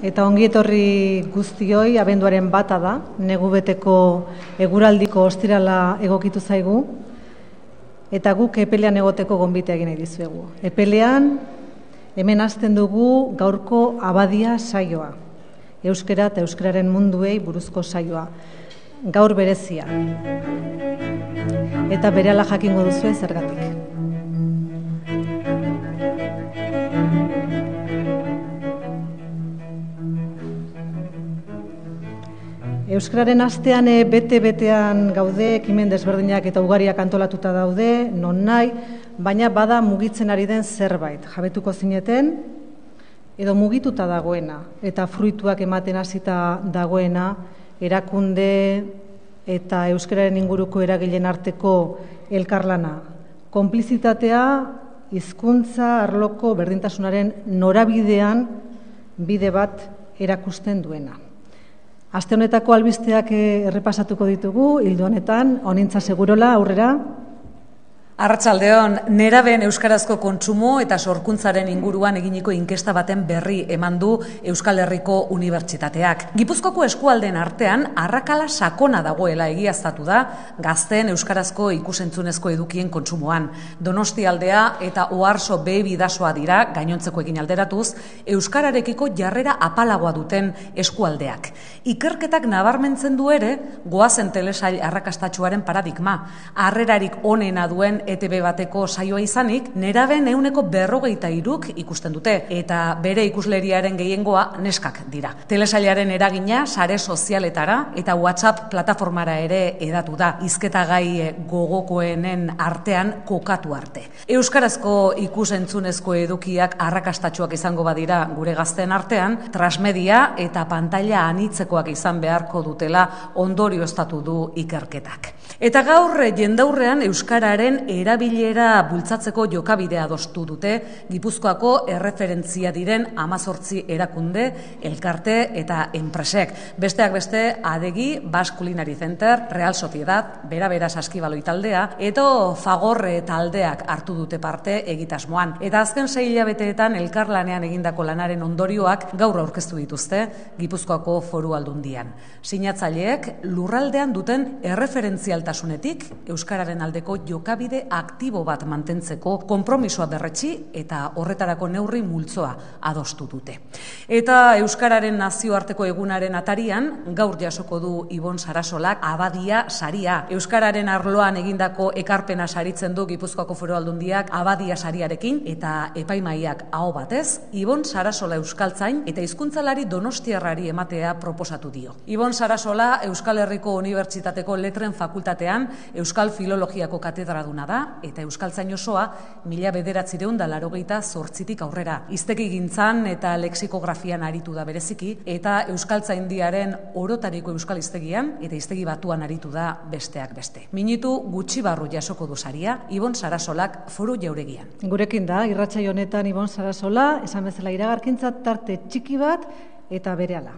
eta ongi etorri guztioi, abenduaren 1 da, negu beteko eguraldiko ostirala egokitu zaigu, eta guk epelean egoteko gonbitea egin nahi dizuegu. Epelean, hemen hasten dugu gaurko abadia saioa, euskera eta euskararen munduei buruzko saioa, gaur berezia, eta berehala jakingo duzue zergatik. Euskararen astean bete-betean gaude, ekimen desberdinak eta ugariak antolatuta daude, non nahi, baina bada mugitzen ari den zerbait, jabetuko zineten, edo mugituta dagoena, eta fruituak ematen hasita dagoena, erakunde eta euskararen inguruko eragileen arteko elkarlana. Konplizitatea, hizkuntza arloko berdintasunaren norabidean bide bat erakusten duena. Aste honetako albisteak errepasatuko ditugu, hildo honetan, honintza segurola, aurrera. Arratsaldeon, nerabeen euskarazko kontsumo eta sorkuntzaren inguruan eginiko inkesta baten berri eman du Euskal Herriko Unibertsitateak. Gipuzkoako eskualdeen artean arrakala sakona dagoela egiaztatu da gazteen euskarazko ikusentzunezko edukien kontsumoan. Donostialdea eta Oarso B bidasoa dira, gainontzekoekin alderatuz, euskararekiko jarrera apalagoa duten eskualdeak. Ikerketak nabarmentzen du ere, goazen telesail arrakastatsuaren paradigma, harrerarik onena duen ETB bateko saioa izanik, nerabeen 43% ikusten dute, eta bere ikusleriaren gehiengoa neskak dira. Telesailaren eragina sare sozialetara eta WhatsApp plataformara ere hedatu da, hizketagai gogokoenen artean kokatu arte. Euskarazko ikusentzunezko edukiak arrakastatsuak izango badira gure gazteen artean, transmedia eta pantaila anitzekoak izan beharko dutela ondorioztatu du ikerketak. Eta gaur jendaurrean euskararen erabilera bultzatzeko jokabidea adostu dute Gipuzkoako erreferentzia diren 18 erakunde, elkarte eta enpresek. Besteak beste, Adegi, Basque Culinary Center, Real Sociedad, Bera Saskibaloi taldea, eta Fagorre taldeak hartu dute parte egitasmoan. Eta azken 6 hilabeteetan elkarlanean egindako lanaren ondorioak gaur aurkeztu dituzte Gipuzkoako Foru Aldundian. Sinatzaileek lurraldean duten erreferentzialtasunetik euskararen aldeko jokabide aktibo bat mantentzeko konpromisoa berretsi eta horretarako neurri multzoa adostu dute. Eta euskararen nazioarteko egunaren atarian gaur jasoko du Ibon Sarasolak Abadia saria. Euskararen arloan egindako ekarpena saritzen du Gipuzkoako Foru Aldundiak Abadia sariarekin eta epaimaiak aho batez Ibon Sarasola euskaltzain eta hizkuntzalari donostiarrari ematea proposatu dio. Ibon Sarasola Euskal Herriko Unibertsitateko Letren Fakultatean Euskal Filologiako katedraduna da eta euskaltzain osoa 1988tik aurrera. Hiztegigintzan eta lexikografian aritu da bereziki eta euskaltzaindiaren orotariko euskal hiztegian eta hiztegi batuan aritu da besteak beste. Minutu gutxi barru jasoko du saria Ibon Sarasolak Foru Jauregian. Gurekin da, irratsaio honetan Ibon Sarasola, esan bezala iragarkintza tarte txiki bat eta berehala.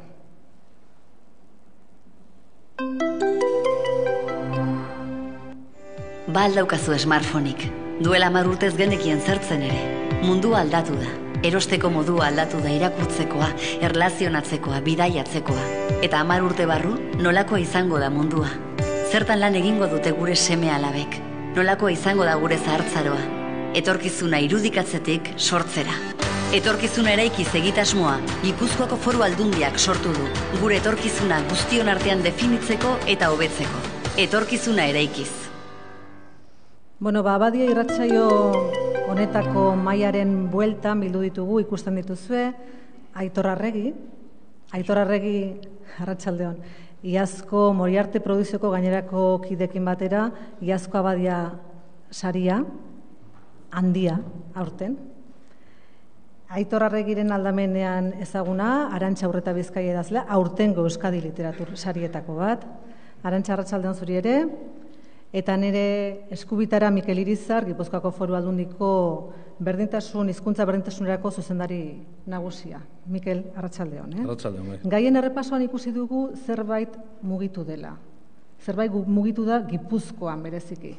Ba aldaukazu smartphoneik. Duela 10 urtez genekien zertzen ere. Mundua aldatu da. Erosteko modua aldatu da, irakurtzekoa, erlazionatzekoa, bidaiatzekoa. Eta 10 urte barru, nolakoa izango da mundua. Zertan lan egingo dute gure seme alabek. Nolakoa izango da gure zahartzaroa. Etorkizuna irudikatzetik sortzera. Etorkizuna eraikiz egitasmoa, Gipuzkoako Foru Aldundiak sortu du. Gure etorkizuna guztion artean definitzeko eta hobetzeko. Etorkizuna eraikiz. Abadia irratsaio honetako maiaren bueltan bildu ditugu, ikusten dituzue, Aitor Arregi, arratsaldeon, iazko Moriarte Produzioko gainerako kidekin batera, iazko Abadia saria, handia, aurten. Aitor Arregiren aldamenean ezaguna, Arantxa Urreta Bizkaia idazlea, aurtengo Euskadi literatur sarietako bat. Arantxa, arratsaldeon zuri ere. Eta nire eskubitara Mikel Irizar, Gipuzkoako Foru Aldundiko hizkuntza berdintasunerako zuzendari nagusia. Mikel, arratsaldeon. Arratsaldeon. Gaien errepasoan ikusi dugu zerbait mugitu dela. Zerbait mugitu da Gipuzkoan bereziki.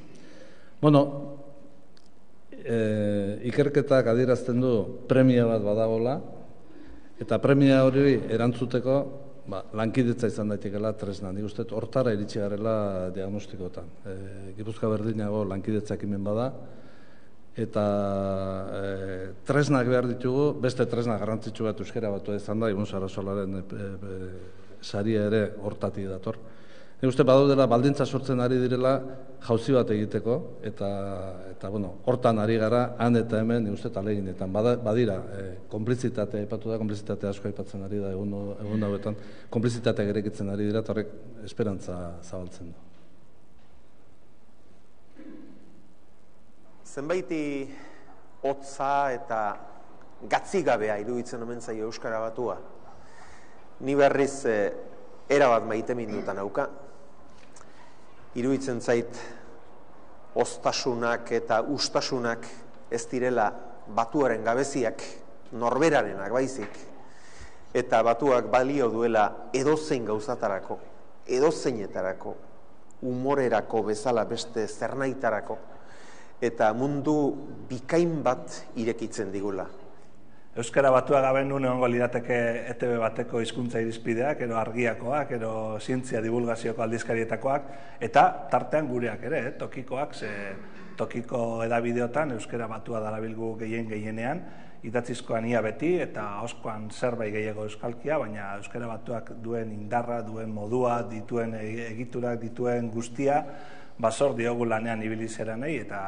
Ikerketak adierazten du premia bat badagola, Eta premia hori erantzuteko lankidetza izan daitekela tresna. Nik uste hortara iritsi garela diagnostikotan. Gipuzkoa berdinago lankidetza ekimen bada, eta tresnak behar ditugu, beste tresna garrantzitsu bat euskara batua izan da, Ibon Sarasolaren saria ere hortatik dator. Nik uste badaudela baldintza sortzen ari direla jauzi bat egiteko, eta hortan ari gara, han eta hemen, nik uste aleginetan. Badira, konplizitatea aipatu da, konplizitatea asko aipatzen ari da egun hauetan, konplizitatea gerekitzen ari dira, eta horrek esperantza zabaltzen du. Zenbaiti hotza eta gatzigabea iruditzen omen zaio Euskara Batua. Ni berriz erabat maitemindutan auka. Iruditzen zait oztasunak eta ustasunak ez direla batuaren gabeziak norberarenak baizik, eta batuak balio duela edozein gauzatarako, edozeinetarako, humorerako bezala beste zernaitarako, eta mundu bikain bat irekitzen digula. Euskara Batua gaben nun egongo lirateke ETB bateko hizkuntza irizpideak, ero argiakoak, ero zientzia divulgazioko aldizkarietakoak, eta tartean gureak ere, tokikoak, ze tokiko edabideotan Euskara Batua darabilgu gehienean, idatzizkoan ia beti, eta oskoan zerbait gehiago euskalkia, baina Euskara Batuak duen indarra, duen modua, dituen egiturak, dituen guztia, basor diogu lanean ibilizeranei, eta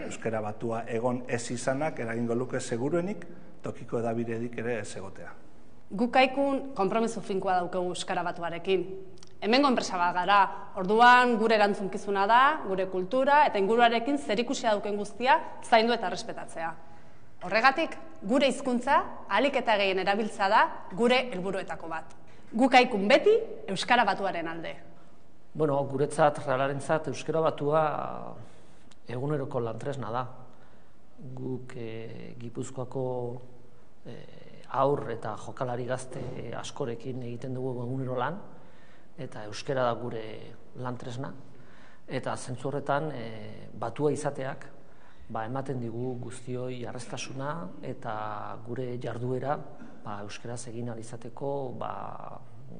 Euskara Batua egon ez izanak eragingo luke seguruenik, tokiko edabidedik ere ez egotea. Guk kaikun konpromiso finkoa daukagu Euskara Batuarekin. Hemengo enpresa bat gara, orduan gure erantzunkizuna da, gure kultura eta inguruarekin zerikusia dauken guztia zaindu eta errespetatzea. Horregatik, gure hizkuntza ahalik eta gehien erabiltza da gure helburuetako bat. Guk kaikun beti Euskara Batuaren alde. Guretzat, realarentzat, Euskara Batua eguneroko lantresna da. Guk Gipuzkoako aur eta jokalari gazte askorekin egiten dugu egunero lan, eta euskara da gure lantresna, eta zentzu horretan batua izateak ematen digu guztioi arrestasuna eta gure jarduera euskaraz egin ahal izateko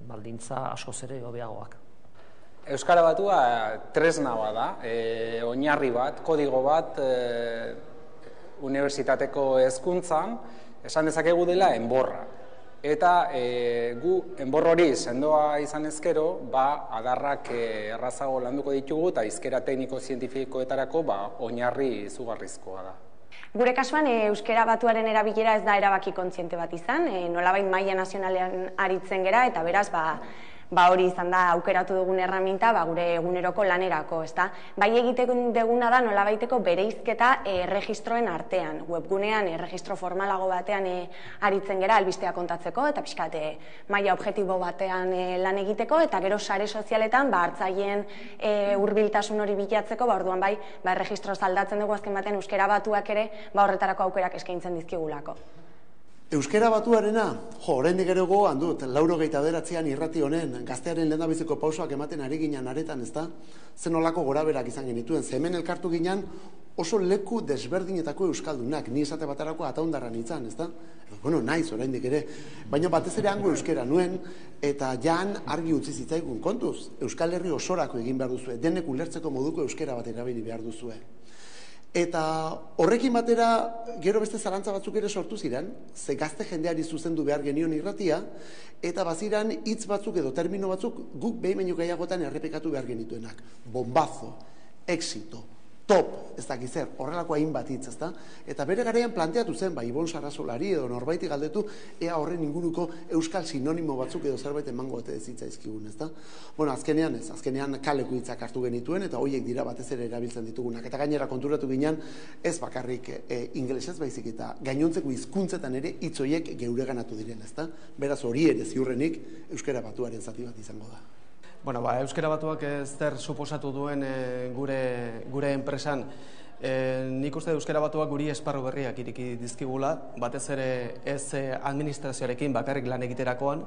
baldintza askoz ere hobeagoak. Euskara Batua tresna bat da, oinarri bat, kodigo bat, unibertsitateko hezkuntzan, esan dezakegu dela enborra. Eta gu enbor hori sendoa izan ezkero, adarrak errazago landuko ditugu eta hizkera tekniko-zientifikoetarako oinarri izugarrizkoa da. Gure kasuan, Euskara Batuaren erabilera ez da erabaki kontziente bat izan, nolabait maila nazionalean aritzen gera, eta beraz, hori izan da aukeratu dugun erraminta gure eguneroko lanerako, ezta? Bai egiten duguna da nolabaiteko bereizketa erregistroen artean, webgunean erregistro formalago batean aritzen gera albistea kontatzeko, eta pixkat maila objektibo batean lan egiteko, eta gero sare sozialetan hartzaileen hurbiltasun hori bilatzeko, orduan erregistro aldatzen dugu azken batean Euskara Batuak ere horretarako aukerak eskaintzen dizkigulako. Euskara Batuarena, oraindik ere gogoan dut, 89an irrati honen gaztearen lehendabiziko pausoak ematen ari ginen aretan, ezta? Zen nolako goraberak izan genituen, ze hemen elkartu ginen oso leku desberdinetako euskaldunak, ni esate baterako Ataundarran izan, ezta? Naiz oraindik ere, baina batez ere hango euskera nuen, eta jan argi utzi zitzaigun kontuz, Euskal Herri osorako egin behar duzue, denek ulertzeko moduko euskera bat erabili behar duzue. Eta horrekin batera gero beste zalantza batzuk ere sortu ziren, ze gazte jendeari zuzendu behar genion irratia, eta baziran hitz batzuk edo termino batzuk guk behin baino gehiagotan errepikatu behar genituenak. Bombazo, éxito, top, ez dakiz zer, horrelako hainbat hitz, ezta? Eta bere garaian planteatu zen, Ibon Sarasolari edo norbaiti galdetu, ea horren inguruko euskal sinonimo batzuk edo zerbait emango ote zitzaizkigun, ezta? Azkenean ez, azkenean kaleko hitzak hartu genituen, eta horiek dira batez ere erabiltzen ditugunak. Eta gainera konturatu ginen, ez bakarrik ingelesez baizik eta gainontzeko hizkuntzetan ere hitz horiek geureganatu diren, ezta? Beraz hori ere ziurrenik Euskara Batuaren zati bat izango da. Euskara Batuak zer suposatu duen gure enpresan, Nik uste euskara batuak guri esparru berriak iriki dizkigula, batez ere ez administrazioarekin bakarrik lan egiterakoan,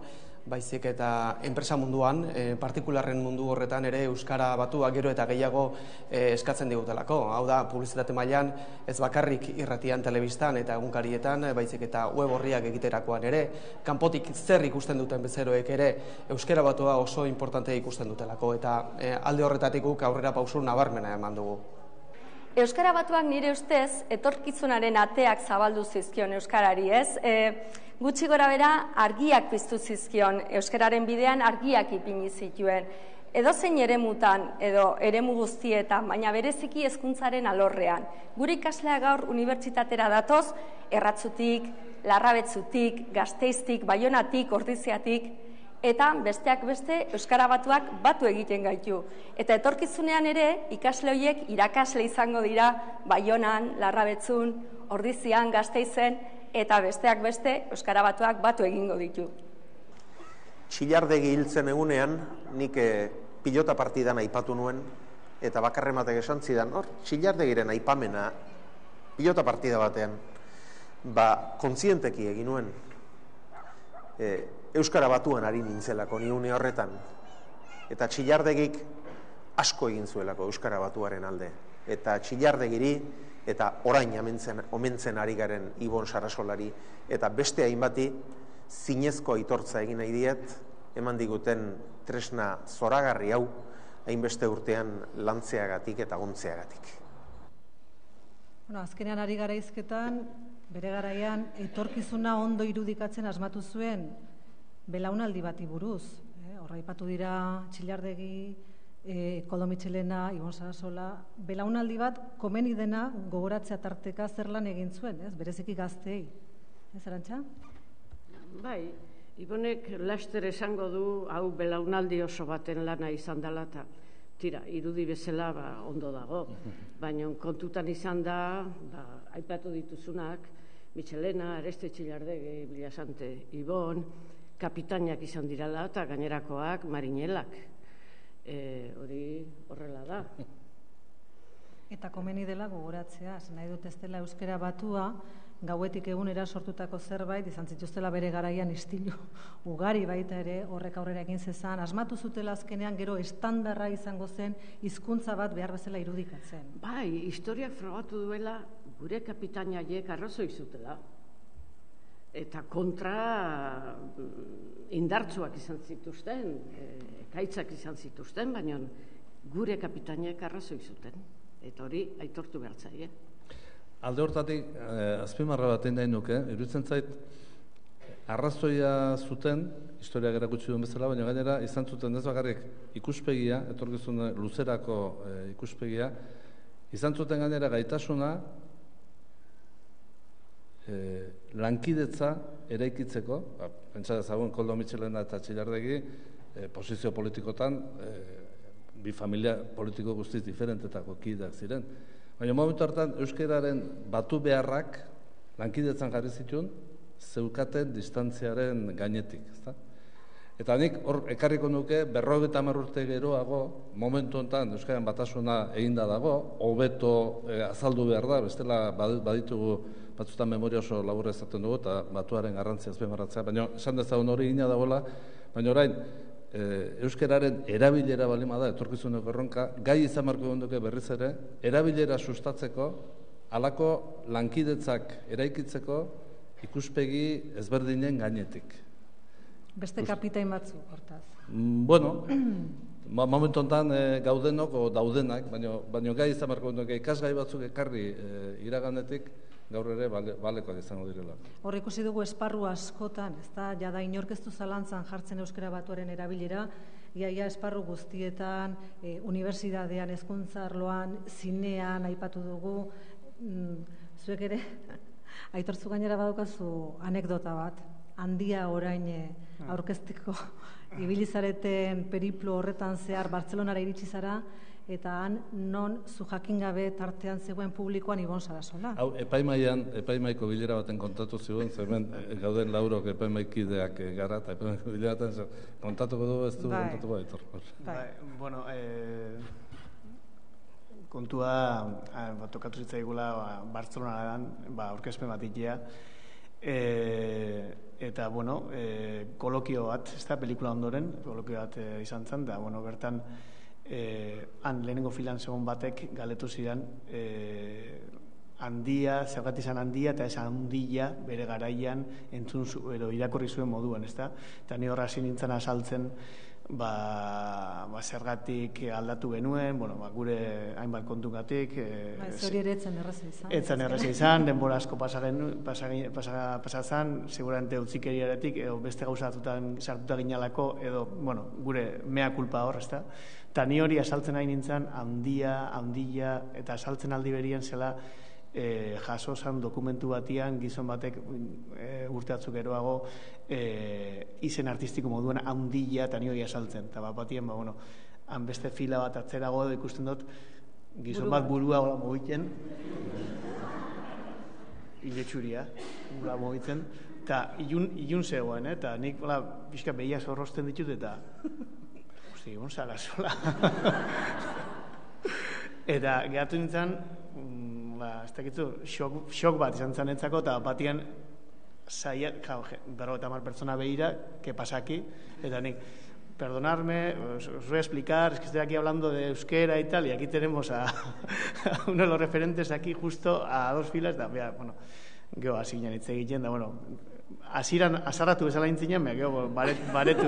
baizik eta enpresa munduan, partikularren mundu horretan ere euskara batuak gero eta gehiago eskatzen digutelako. Hau da, publizitate mailan ez bakarrik irratian, telebistan eta egunkarietan, baizik eta web orriak egiterakoan ere, kanpotik zer ikusten duten bezeroek ere euskara batua oso importante ikusten dutelako, eta alde horretatik guk aurrera pausu nabarmena eman dugu. Euskara batuak nire ustez etorkizunaren ateak zabaldu zizkion euskarari, ez? Gutxi gora bera argiak piztu zizkion, euskararen bidean argiak ipini zituen. Edozein eremutan edo eremu guztietan, baina bereziki hezkuntzaren alorrean. Gure ikasleak gaur unibertsitatera datoz, Erratzutik, Larrabetzutik, Gasteiztik, Baionatik, Ordiziatik, eta besteak beste euskara batuak batu egiten gaitu. Eta etorkizunean ere ikasle horiek irakasle izango dira Baionan, Larrabetzun, Ordizian, Gasteizen, eta besteak beste euskara batuak batu egingo ditu. Txillardegi hiltzen egunean, nik pilota partidan aipatu nuen, eta bakarrematek esan zidan, Txillardegiren aipamena pilota partida batean, kontzienteki egin nuen, euskara batuan ari nintzelako ni une horretan, eta Txillardegik asko egin zuelako euskara batuaren alde, eta Txillardegiri eta orain omentzen ari garen Ibon Sarasolari eta beste hainbati zinezko aitortza egin nahi diet, eman diguten tresna zoragarri hau hainbeste urtean lantzeagatik eta gontzeagatik. Azkenean ari gara izketan, bere garaian, etorkizuna ondo irudikatzen asmatu zuen belaunaldi bati buruz. Horra aipatu dira Txillardegi, Koldo Mitxelena, Ibon Sarasola, belaunaldi bat komeni dena gogoratzea tarteka zer lan egin zuen, bereziki gazteei. Ez, Arantxa? Bai, Ibonek laster esango du hau belaunaldi oso baten lana izan dela eta tira, irudi bezala ondo dago. Baina kontutan izan da, aipatu dituzunak, Mitxelena, Areste Txillardegi, Bilasante, Ibon, kapitainak izan dirala eta gainerakoak marinelak. Hori horrela da. Eta komeni dela gogoratzea, nahi dut ez dela euskara batua, gauetik egunera sortutako zerbait, izan zituztela bere garaian istilu ugari baita ere, horrek aurrera egin zezan, asmatu zutela azkenean gero estandarra izango zen hizkuntza bat behar bezala irudikatzen. Bai, historiak frogatu duela gure kapitainaiek arrazoi zutela. Eta kontra indartsuak izan zituzten, ekaitzak izan zituzten, baina gure kapitainek arrazoi zuten. Eta hori aitortu behar zaie. Alde hortatik, azpimarra bat egin nahi nuke, iruditzen zait, arrazoia zuten, historiak erakutsi duen bezala, baina gainera izan zuten ez bakarrik ikuspegia, etorkizun luzerako ikuspegia, izan zuten gainera gaitasuna, lankidetza eraikitzeko, pentsa dezagun Koldo Mitxelena eta Txillardegi, posizio politikotan, bi familia politiko guztiz diferentetako kideak ziren. Baina momentu hartan euskararen batu beharrak lankidetzan jarri zituen zeukaten distantziaren gainetik. Eta nik hor ekarriko nuke 50 urte geroago, momentu honetan euskararen batasuna eginda dago, hobeto azaldu behar da, bestela baditugu batzutan memoria oso laburra ezaten dugu eta batuaren garrantzia azpimarratzea, baina esan dezagun hori egina dagoela, baina orain euskararen erabilera balima da etorkizuneko erronka, gai izan marko gonduke berriz ere, erabilera sustatzeko, halako lankidetzak eraikitzeko ikuspegi ezberdinen gainetik. Beste kapitain batzu, hortaz. Bueno, momentu honetan gaudenok o daudenak, baina gai izan marko gonduke ikasgai batzuk ekarri iraganetik, gaur ere balekoak izango direla. Hor ikusi dugu esparru askotan, ez da, jada inorkeztu zalantzan jartzen euskara batuaren erabilera, iaia esparru guztietan, unibertsitatean, hezkuntza arloan, zinean aipatu dugu, zuek ere, aitortzu gainera badukazu anekdota bat, handia orain aurkezteko ibilizareten periplo horretan zehar Bartzelonara iritsi zara, eta han non zu jakin gabe tartean zegoen publikoan Ibon Sarasola. Hau, epaimaiko bilera baten kontatu zigun, zemen gauden laurok epaimaikideak gara, eta epaimaiko bilera baten kontatuko dugu, ez du kontatuko ditor. Bueno, kontua tokatu zitzaigula Bartzelonan aurkezpen bat ikia, eta, bueno, kolokio bat, ez da, pelikula ondoren, kolokio bat izan zen, da, bueno, bertan, han lehenengo filan segon batek galetu zidan, handia, zergat izan handia, eta ez handia bere garaian entzun edo irakorri zuen moduan, ez da? Eta ni horra hasi nintzen azaltzen, zergatik aldatu genuen, gure hainbat kontugatik. Zori ere etzen erraza izan. Etzen erraza izan, denbora asko pasazan, seguramente utzikeriaretik, edo beste gauzatutan sartuta ginalako, edo, gure mea kulpa hor, ez da? Eta ni hori asaltzen nahi nintzen, handia, eta asaltzen aldi berien zela, jaso zan dokumentu batian gizon batek urte batzuk geroago izen artistiko moduan handia eta ni hori asaltzen. Eta bat batien, han beste fila bat atzerago edo ikusten dut gizon bat burua hola mogiten, iletxuria, burua mogitzen, eta ilun zegoen, eta nik pixka behia zorrosten ditut, eta egon zara sola. Eta gehatu nintzen, ez dakitzu, xok bat izan zanetzako, eta batian zaiat, berro eta mar pertsona behira, que pasa aquí, eta nik, perdonarme, os voy a explicar, es que estoy aquí hablando de euskera y tal, y aquí tenemos a uno de los referentes aquí justo a 2 filas, da, geho, hasi ginen hitz egiten, da, hasiran azarratu bezala intzinen, geho, baretu.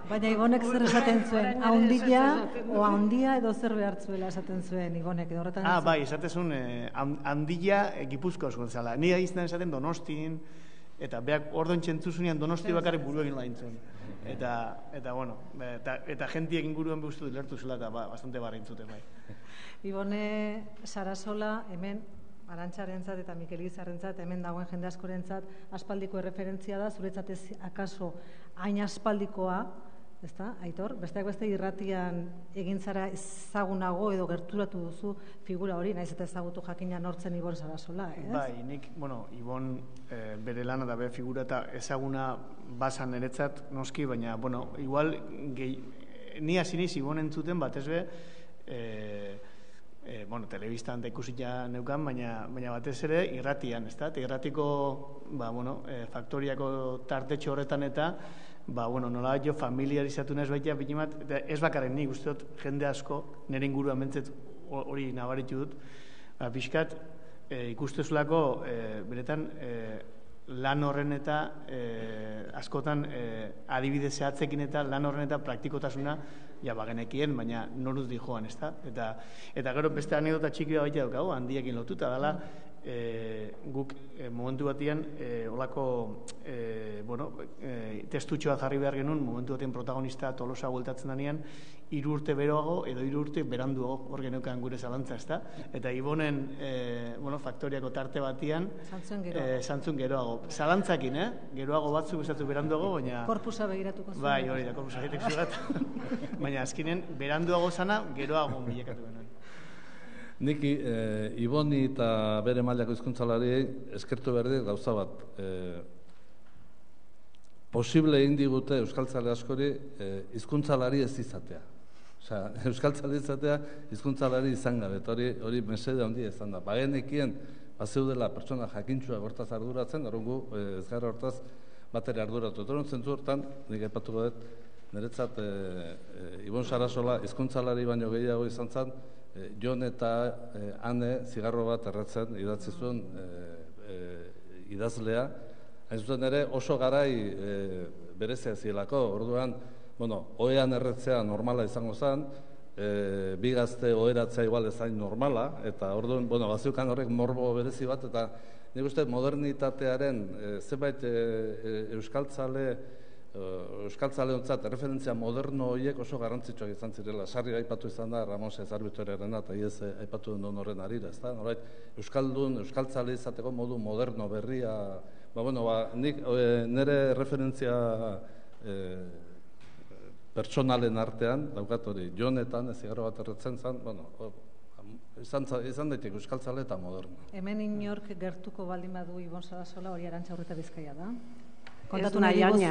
Baina Ibonek zer esaten zuen, handia edo zer behartzuela esaten zuen Ibonek edo horretan? Bai, esaten zuen handia Gipuzkoa zuen zela. Ni izan esaten Donostin, eta beak ordoen txentzuzunean Donosti bakarrik buru egin laintzen. Eta jentiek inguruen behustu dilertu zela, eta bastante barrintzute bai. Ibone Sarasola, hemen Arantxarentzat eta Mikel Izarrentzat, hemen dagoen jende askorentzat, aspaldiko erreferentzia da, zuretzat ez akaso hain aspaldikoa, ezta, Aitor? Besteak beste irratian egin zara ezagunago edo gerturatu duzu figura hori, naiz eta ezagutu jakina nortzen Ibon Sarasola, ez? Bai, nik, Ibon bere lana da bere figura eta ezaguna bazan eretzat noski, baina, igual, ni hasi niz Ibon entzuten batez be, telebistan da ikusita neukan, baina batez ere irratian, ez da? Irratiko, faktoriako tartetxo horretan eta, nola jo familiarizatu nez baita, ez bakarren nik uste dut jende asko, nire inguruan bentzet hori nabaritu dut, pixkat ikustezulako beretan lan horren eta askotan adibide zehatzekin eta lan horren eta praktikotasuna bagenekien, baina noruz di joan, ez da? Eta gero beste anekdota txiki baita daukagu, handiekin lotuta dela, guk momentu batian olako testutxoa jarri behar genuen, momentu batian protagonista Tolosa bueltatzen denean, 3 urte beroago edo 3 urte beranduago hor geneukan gure zalantza, ez da? Eta Ibonen faktoriako tarte batian zantzun geroago. Zalantzakin, geroago batzuk esatu beranduago, baina... Korpusa begiratuko zuen. Bai, hori da, korpusa egiteko zugat. Baina azkinen, beranduago zana, geroago bilakatu genuen. Niki, Iboni eta bere mailako hizkuntzalari eskertu berdi gauza bat. Posible egin digute euskaltzale askori hizkuntzalari ez izatea. Osea, euskaltzale izatea hizkuntzalari izan gabe, hori mesede handia izan da. Bagenekien, bazeudela pertsona jakintxua hortaz arduratzen, darungu ez gara hortaz batere arduratu. Eta zentzu hortan, nik aipatuko dut, niretzat Ibon Sarasola hizkuntzalari baino gehiago izan zen, Jon eta Ane zigarro bat erretzen idatzi zuen idazlea. Hain zuten ere oso garai berezia zielako, orduan, ohean erretzea normala izango zen, bi gazte oheratzea igual ezain normala, eta orduan, baziukan horrek morbo berezi bat, eta nik uste modernitatearen zenbait euskaltzaleontzat referentzia moderno horiek oso garrantzitsuak izan zirela. Sarri aipatu izan da Ramos Ezarbitorerena eta iez aipatu den horren arira, ezta? Norbait euskaldun, euskaltzale izateko modu moderno berria, nik nire referentzia pertsonalen artean daukat hori, Jonetan zigarro bat erretzen zen, izan daiteke euskaltzale eta moderno. Hemen inork gertuko baldin badu Ibon Sarasola hori Arantxaurreta Bizkaia da? Ez nahi aina,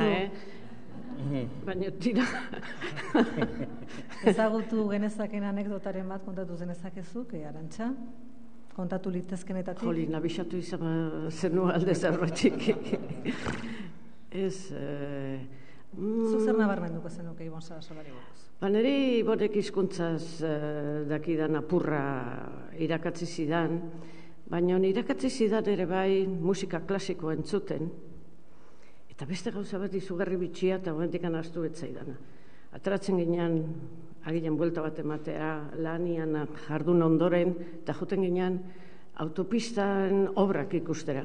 baina tira, Ezagutu genezaken anekdotaren bat kontatu zenezakezuk, Arantxa? Kontatu litezkenetatik? Joli, nabixatu izan zenu alde zerrotik. Ez... Zuk zer nabarmenduko zenuke Ibon Sarasolari buruz? Neri Ibonek hizkuntzaz dakidan apurra irakatzi zidan, baina irakatzi zidan ere bai musika klasiko entzuten, eta beste gauza bat izugarri bitxia eta hoentik anaztu etzaidana. Ateratzen ginean, agilen buelta bat ematea, lanian jardun ondoren, eta joten ginean autopistan obrak ikustera.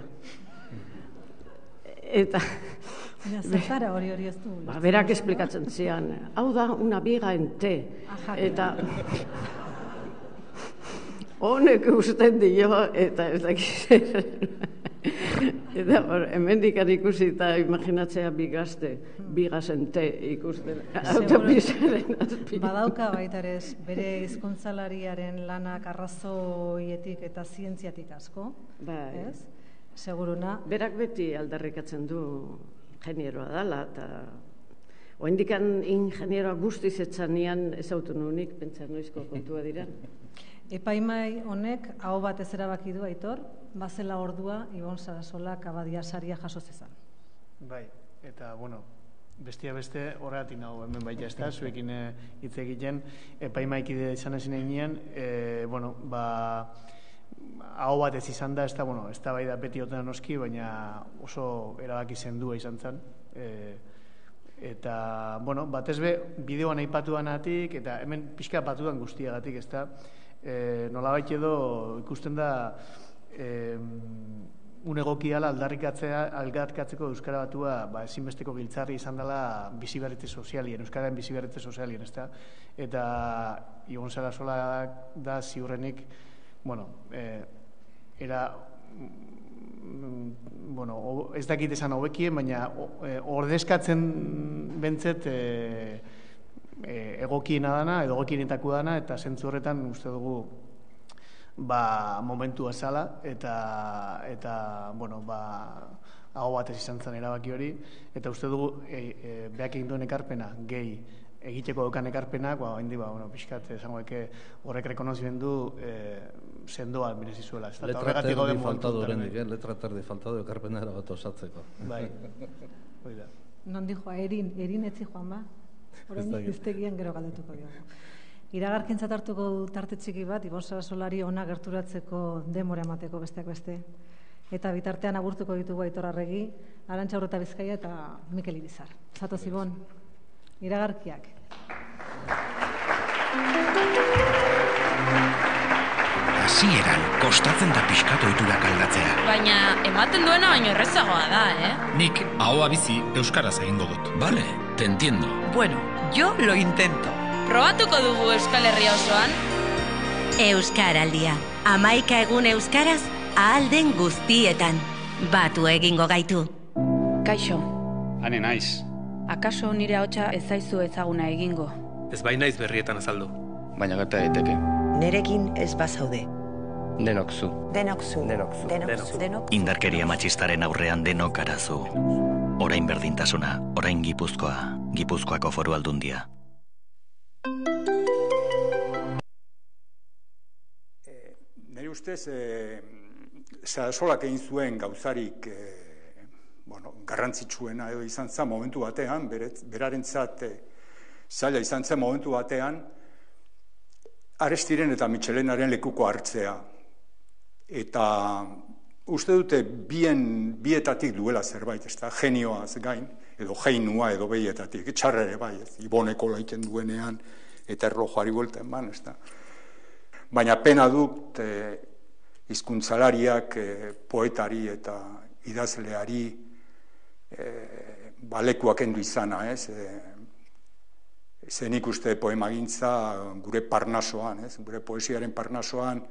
Eta... Zertara hori ez du? Berak esplikatzen zian, hau da una viga en T. Eta... Honek usten dio, eta ez dakiz... Eta hemendikan ikusi eta imaginatzea bigazte, bigazen T ikusten. Autopisaren azpi. Badauka baitarez, bere hizkuntzalariaren lanak arrazoietik eta zientziatik asko, ez? Seguruna. Berak beti aldarrikatzen du ingenieroa dela, eta oendikan ingenieroa guztiz etxanian ez autu nunik, pentsa noizko kontua dira. Epaimai honek aho bat ez erabaki du, Aitor, bazela ordua Ibon Sarasolak abadia saria jaso zezan. Bai, eta, bueno, bestia beste horregatik nago hemen baita ez da, zuekin hitz egiten, epaimaikide izan ezin egin, bueno, hau bat ez izan da, ez da bai da beti oten noski, baina oso erabaki zendua izan zen. Eta, bueno, batez be, bideoan aipatuan atik, eta hemen pixka batudan guztiagatik, ez da, nolabait edo ikusten da un egokiala aldarrikatzeko Euskara Batua ezinbesteko giltzarri izan dela biziberritze sozialien, Euskararen biziberritze sozialien, ez da, eta Ibon Sarasolak da ziurrenik, bueno, ez dakit esan hobekien, baina ordezkatzen bentzet egokiena dana, edo egokienetako dana, eta zentzu horretan uste dugu momentua zala, eta hau batez izan zen erabaki hori, eta uste dugu beak egin duen ekarpena, gehi egiteko dukan ekarpena, pixkat esango eke horrek rekonozimendu sendoa merezizuela. Letra terdi faltado horrenik, letra terdi faltado ekarpena erabat osatzeko. Bai, hori da. Non dijoa, erin etzi joan ba? Horrein iztegian gero galdetuko diogu. Iragarkintzat hartuko tarte txiki bat, Ibon Sarasolari ona gerturatzeko denbora emateko besteak beste. Eta bitartean agurtuko ditugu Aitor Arregi, Arantxa Urreta Bizkaia eta Mikel Ibizar. Zatoz Ibon, iragarkiak. Hasieran kostatzen da pixkatu ohiturak aldatzea. Baina ematen duena baino errezagoa da, Nik ahoa bizi euskaraz egingo dut. Vale, te entiendo. Bueno, yo lo intento. Probatuko dugu Euskal Herria osoan? Euskaraldia. 11 egun euskaraz ahal den guztietan. Batu egingo gaitu. Kaixo. Hane naiz. Akaso nire ahotsa ez zaizu ezaguna egingo? Ez bai naiz berrietan azaldu. Baina gerta daiteke. Nerekin ez bazaude. Denok zu. Indarkeria matxistaren aurrean denok arazu. Orain berdintasuna, orain Gipuzkoa, Gipuzkoako Foru Aldundia. Nire ustez, Sarasolak egin zuen gauzarik garrantzitsuena edo izan zen momentu batean, berarentzat zaila izan zen momentu batean, Arestiren eta Mitxelenaren lekuko hartzea. Eta uste dute bietatik duela zerbait, ez da, genioaz gain, edo geinua edo behietatik, txarrere bai, Iboneko laiten duenean, eta erlojoari buelta eman, ez da. Baina pena dut hizkuntzalariak poetari eta idazleari balekuak endu izana, ez? Zenik uste poemagintza gure parnasoan, gure poesiaren parnasoan,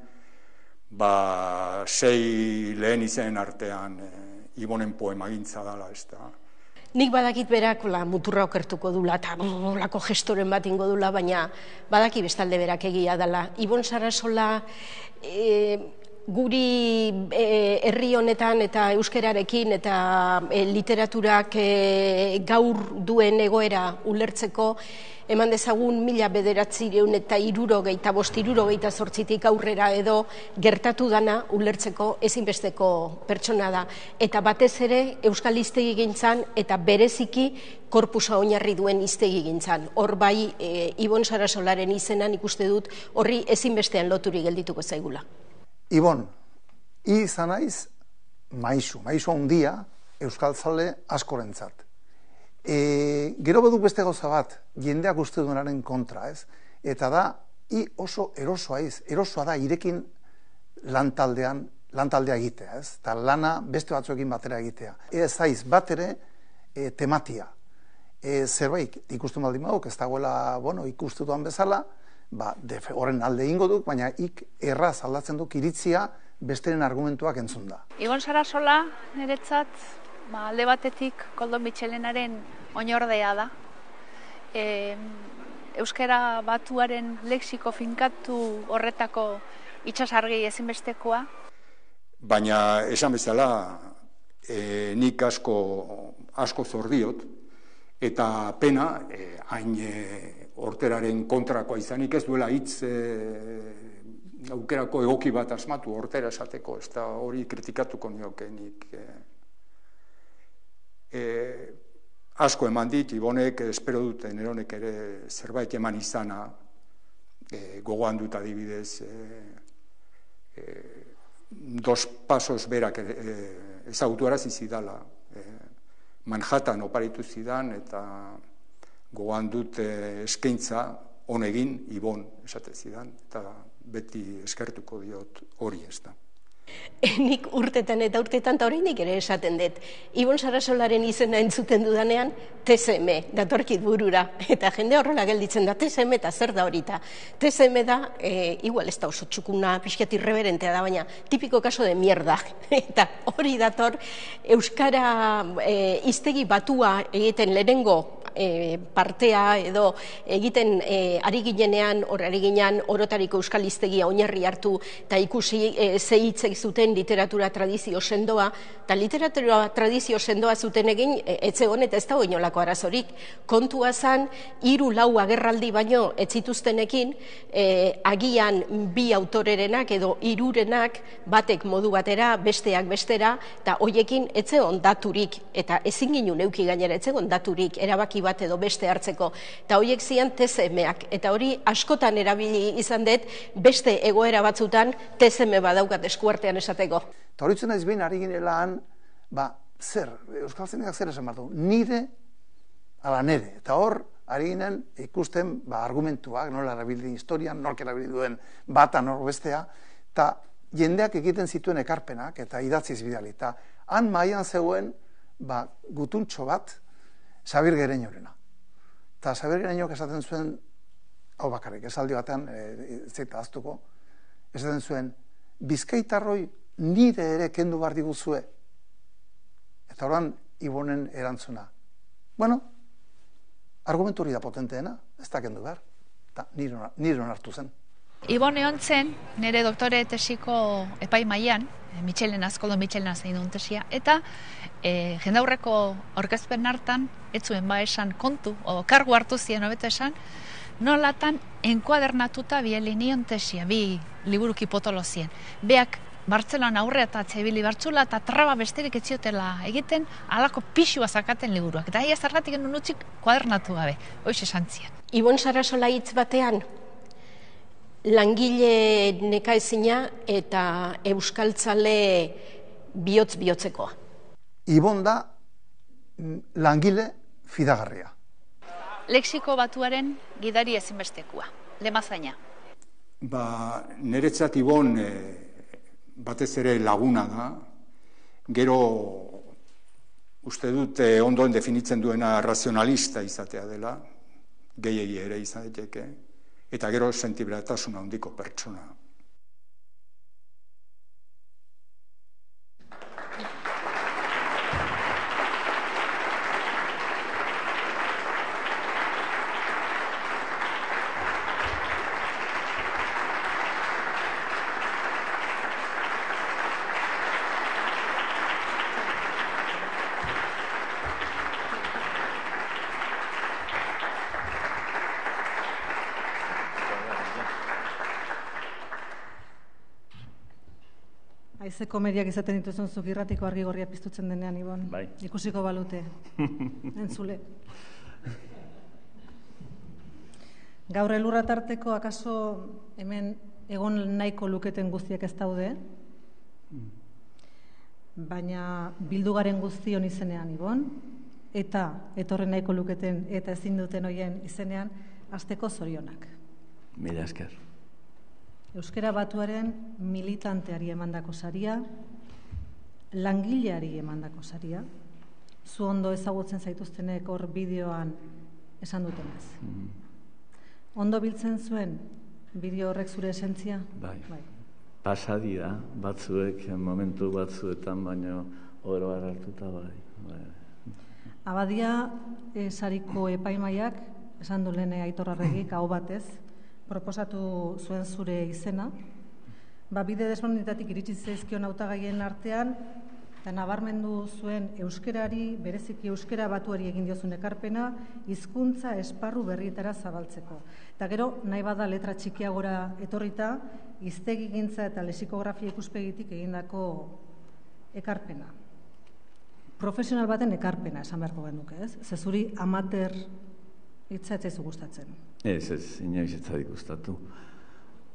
6 lehen izen artean Ibonen poemagintza dela, ez da. Nik badakit berak muturra okertuko dula eta lako gestoren bat ingo dula, baina badaki bestalde berak egia dela. Ibon Sarasola guri herri honetan eta euskararekin eta literaturak gaur duen egoera ulertzeko, eman dezagun 1978-1978 aurrera edo gertatu dana ulertzeko ezinbesteko pertsona da. Eta batez ere euskal hiztegigintzan eta bereziki korpusa oinarri duen hiztegigintzan. Hor bai Ibon Sarasolaren izenan ikuste dut horri ezinbestean loturik geldituko zaigula. Ibon, izan naiz maisu handia euskaltzale askorentzat. Gero baduk beste gauza bat, jendeak uste duenaren kontra, ez? Eta da, oso erosoa erosoa da irekin lantaldea egitea, ez? Eta lana beste batzuekin batera egitea. Ez zaiz bat ere tematia. Zerbait ikustu baldin baduk, ez dagoela, ikustu duan bezala, horren alde ingo duk, baina erraz aldatzen duk iritzia besteren argumentuak entzun da. Ibon Sarasola, niretzat, alde batetik Koldo Mitxelenaren oinordea da. Euskara batuaren lexiko finkatu horretako itsasargi ezinbestekoa. Baina esan bezala, nik asko zordiot, eta pena, hain horteraren kontrakoa izanik ez duela hitz aukerako egoki bat asmatu hortera esateko, ez da hori kritikatuko nioke nik. Asko eman dit, Ibonek, espero dute neronek ere zerbait eman izana, gogoan dut adibidez, 2 pasos berak ezagutu arazi zidala. Manhattan oparitu zidan eta gogoan dut eskaintza honegin Ibon esate zidan, eta beti eskertuko diot hori ez da. Nik urtetan eta oraindik ere esaten dut. Ibon Sarasolaren izena entzuten dudanean, TSM, datorkit burura. Eta jende horrela gelditzen da, TSM eta zer da horita. TSM da, igual ez da oso txukuna, pixkat irreberentea da, baina tipiko kaso de mierda. Eta hori dator, euskara hiztegi batua egiten lehenengo partea edo egiten ari ginean orotariko euskal hiztegia oinarri hartu eta ikusi ze hitzek zuten literatura tradizio sendoa, eta literatura tradizio sendoa zuten egin etzegon eta ez dago inolako arazorik. Kontua zan, 3-4 agerraldi baino ez zituztenekin agian 2 autorerenak edo 3renak batek modu batera, besteak bestera, eta hoiekin etzegon daturik, eta ezin ginen euki gainera etzegon daturik erabaki bat edo beste hartzeko. Eta horiek zian TSM-ak, eta hori askotan erabili izan dut beste egoera batzutan TSM badaukat eskuartean esateko. Eta horitzen naiz behin ari ginelaan, zer, Euskal Zeneak zer esan behar du, nire ala nere. Eta hor, ari ginen ikusten argumentuak, nola erabili historian, nork erabili duen bata nor bestea, eta jendeak egiten zituen ekarpenak eta idatziz bidali. Eta han mailan zegoen gutuntxo bat, Xabir Gereñorena. Eta Xabir Gereñok esaten zuen, hau bakarrik, esaldi batean, zeita aztuko, esaten zuen, Bizkaitarroi nire ere kendu behar diguzue. Eta horan, Ibonen erantzuna. Bueno, argumentu hori da potenteena, ez da kendu behar. Eta nire onartu zen. Ibon egon zen, nire doktore tesiko epai mailan, Koldo Mitxelena zein duen tesia, eta jendaurreko aurkezpen hartan, ez zuen esan kontu, o kargu hartu ziren hobeto esan, nolatan enkuadernatuta bielinion tesia, 2 liburuki potolo ziren. Beak Bartzelona aurre eta atzebili bartzula eta traba besterik etziotela egiten, alako pixua zakaten liburuak. Eta aia zergatik genuen utzik kuadernatu gabe, hoiz esan ziren. Ibon Sarasola hitz batean, langile nekaezina eta euskaltzale bihotz-bihotzekoa. Ibon da langile fidagarria. Lexiko batuaren gidari ezinbestekoa, Lemazaina. Niretzat Ibon batez ere laguna da, gero uste dut ondoen definitzen duena razionalista izatea dela, gehiegi ere izan daiteke, eta gero sentiberatasun handiko pertsona. Ze komeriak izaten dituzun zuk irratiko argi gorria piztutzen denean, Ibon. Bai. Ikusiko balute. Entzule. Gaur elurra tarteko, akaso hemen egon nahiko luketen guztiak ez daude, baina bildu garen guztion izenean, Ibon, eta etorren nahiko luketen eta ezin duten hoien izenean, hasteko zorionak. Mila esker. Euskara Batuaren militanteari emandako saria, langileari emandako saria, zu ondo ezagutzen zaituztenek hor bideoan esan dutenez. Ondo biltzen zuen bideo horrek zure esentzia? Bai. Pasadira batzuek, momentu batzuetan, baino oro hartuta bai. Abadia sariko epaimaiak, esan du lehen Aitor Arregik, aho batez, proposatu zuen zure izena, bide desberdinetatik iritsi zaizkion hautagaien artean, eta nabarmendu zuen euskerari, bereziki euskera batuari egin diozun ekarpena, hizkuntza esparru berrietara zabaltzeko. Eta gero, nahi bada letra txikiagora etorrita, hiztegigintza eta lexikografia ikuspegitik egindako ekarpena. Profesional baten ekarpena, esan beharko genuke, ez? Zezuri amateur hitza ez zaizu gustatzen. Ez, inoiz ez zaiz gustatu.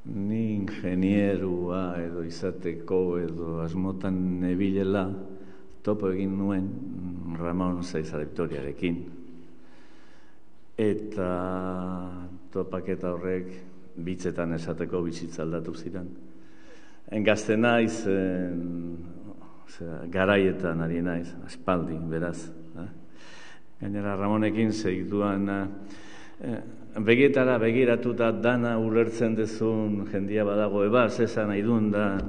Ni ingenierua edo izateko edo asmotan nebilela topo egin nuen Ramon Saiza Victoriarekin. Eta topaketa horrek bitzetan esateko bizitza aldatu ziren. Gazte naiz, garaietan ari naiz, aspaldi, beraz. Gainera Ramonekin segituan begietara begiratuta dana ulertzen dezun jendia badago zesan nahi duen da,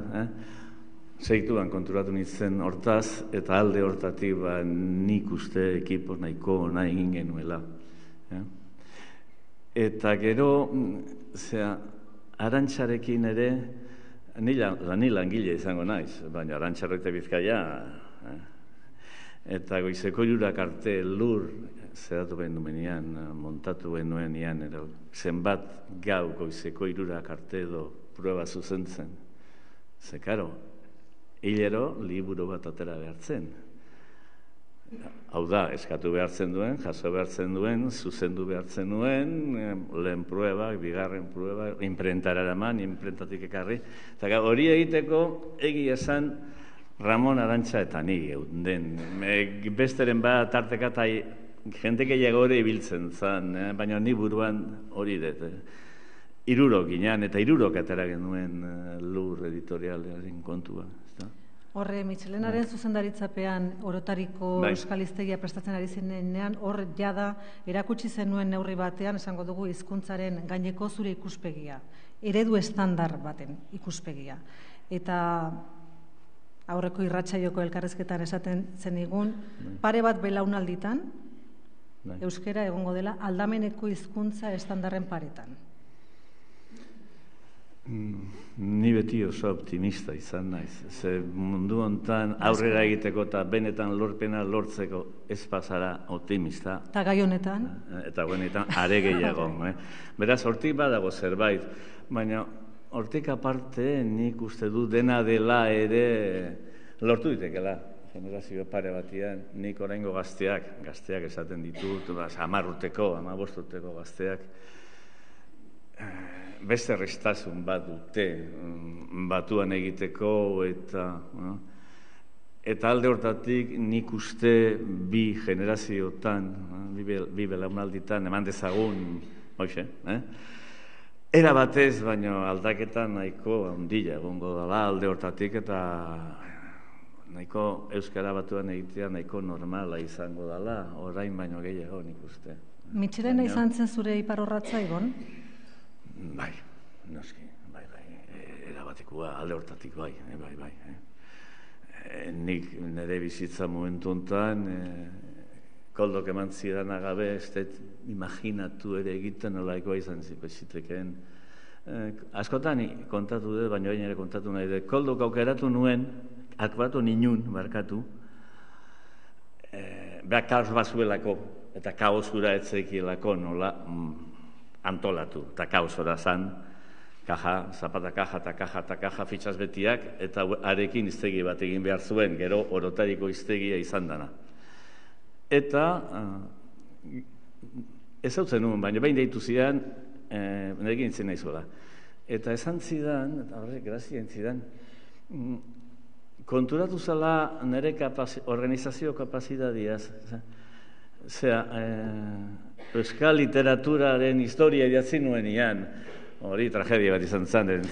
segituan konturatu nintzen hortaz, eta alde hortatik nik uste ekipo nahiko nahi egin genuela. Eta gero, Arantxarekin ere, ni langile izango naiz, baina Arantxarrete Bizkaia, eta Goizeko Hirurak arte lur zeratu behar dumenean, montatu benuenean, zenbat gau Goizeko Hirurak arte edo prueba zuzentzen. Ze, karo, hilero liburu bat atera behartzen. Hau da, eskatu behartzen duen, jaso behartzen duen, zuzendu behartzen duen, lehen pruebak, bigarren pruebak, imprentara eraman, imprentatik ekarri. Eta hori egiteko, egia esan, Ramon Arantxa eta ni den. Besteren bat tarteka eta jenteke jagore ibiltzen zen, baina ni buruan hori dut. Hirurok ginean eta hirurok atera genuen lur editorialaren kontua. Horre, Mitxelenaren zuzendaritzapean orotariko euskal hiztegia prestatzen ari zenean, hor jada erakutsi zenuen neurri batean, esango dugu hizkuntzaren gaineko zure ikuspegia, eredu estandar baten ikuspegia. Eta aurreko irratsaioko elkarrezketan esaten zenigun, pare bat belaunalditan, euskera egongo dela aldameneko hizkuntza estandarren paretan. Ni beti oso optimista izan naiz. Ze mundu hontan aurrera egiteko eta benetan lorpena lortzeko ez pasara optimista. Eta gai honetan? Eta honetan are gehiago. Beraz, hortik badago zerbait, baina hortik aparte nik uste du dena dela ere lortu ditekela. Generazio pare batian, nik oraingo gazteak esaten ditut, 10 urteko, 15 urteko gazteak, beste errestasun bat dute batuan egiteko eta alde hortatik nik uste bi generaziotan, bi belaunalditan eman dezagun, era batez, baina aldaketan nahiko handia egongo dela alde hortatik eta nahiko Euskara Batuan egitea nahiko normala izango dela, orain baino gehiago nik uste. Mitxelena izan zen zure iparorratza, Ibon? Bai, noski, bai, erabatekoa, alde hortatik bai. Nik nire bizitza momentu honetan, koldok eman zidan agabe, ez dut imaginatu ere egiten nolaikoa izan zitekeen. Askotan kontatu dut, baina baina ere kontatu nahi dut, koldok aukeratu nuen, akbatu ninun, barkatu, behar kaos bazuelako, eta kaosura etzekielako nola, antolatu, eta kaosora zan, kaja, zapata kaja eta kaja fitxaz betiak, eta arekin iztegi bat egin behar zuen, gero orotariko iztegia izan dana. Eta ez hau zen nuen, baina behin deitu zidan, nerekin itzen nahi zuela. Eta esan zidan, eta horrek grazien zidan, konturatu zala nire organizazio kapazidadiaz. Euskal literaturaren historia idatzi nuenian, hori tragedia bat izan zen,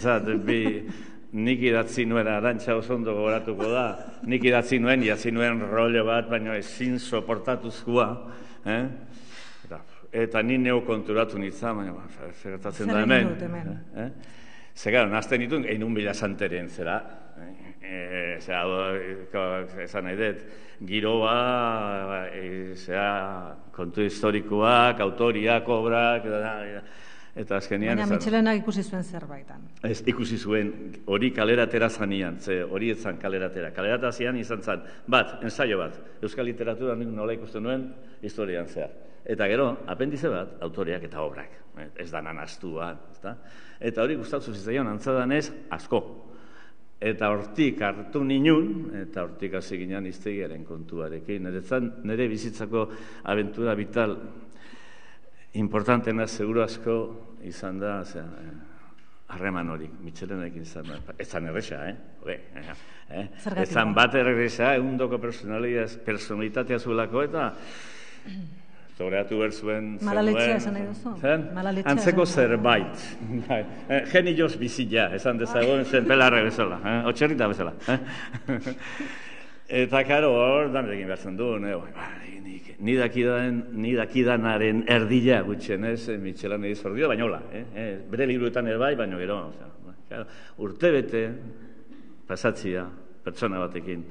nik idatzi nuen, Arantxa oso ondo gogoratuko da, nik idatzi nuen rollo bat, baina ezin soportatuzkoa, eta ni neu konturatu nintzen, baina zer gertatzen da hemen. Zer nazten nituen, egin bila santeren, zera, esan nahi dut, giroa, kontu historikoak, autoriak, obrak, eta azkenian... Baina Mitxelenak ikusi zuen zerbaitan. Ez, ikusi zuen, hori kaleratera zanian, hori etzan kaleratera. Kaleratera zian izan zen, ensaio bat, euskal literatura nola ikusten nuen, historian zehar. Eta gero, apendize bat, autoriak eta obrak, ez da nanastua, eta hori gustatu zitzaion, antzadanez, asko. Eta hortik hartu ninun, eta hortik hasi ginen iztegiaren kontuarekin. Nire bizitzako abentura vital importantena seguro asko izan da, harreman hori, Mitxelenekin izan da. Ez zan erresa, Ez zan bat erresa, egundoko personalitatea zuelako, eta zoreatu behar zuen... Malaletzea esan nahi duzu? Antzeko zerbait. Genioz bizila, esan dezagoen zen pelarra bezala, otxerrita bezala. Eta, karo, hor, danetekin behar du, ni dakidanaren erdila gutxen ez, Mitxelan ediz ordio, baina hola, bere libruetan bai, baina gero, urtebete pasatzia pertsona batekin,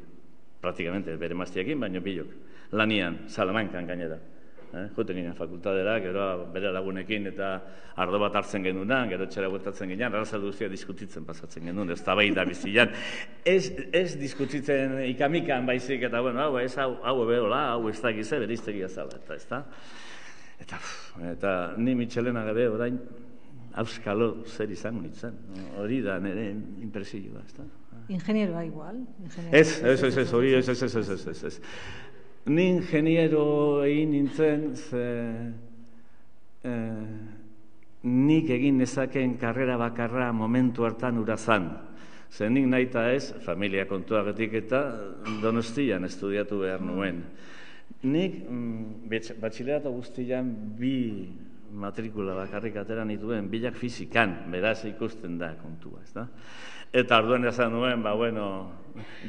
praktikamente bere maztiakin, baina bilok, lanian, Salamankan gainera. Joten ginen fakultadera, gero bere lagunekin eta ardo bat hartzen genunan, gero txera guetatzen ginen, arrazaldu guztia diskutitzen pasatzen genuen, ez da behi da bizilan. Ez diskutitzen ikamikan baizik, eta bueno, hau ebeola, hau ez da gize, bere iztegia zala, eta ni Mitxelena gabe orain auskalo zer izango nintzen. Hori da nire impresioa, ez da. Ingenieroa igual? Ez. Ni ingeniero egin nintzen, nik egin nezakeen karrera bakarra momentu hartan urazan. Nik nahi eta ez, familia kontuagatik eta Donostian estudiatu behar nuen. Nik batxileratu guztian bi matrikula bakarrik atera nituen, bilak fizikan, beraz ikusten da kontua, ez da? Eta arduen esan nuen,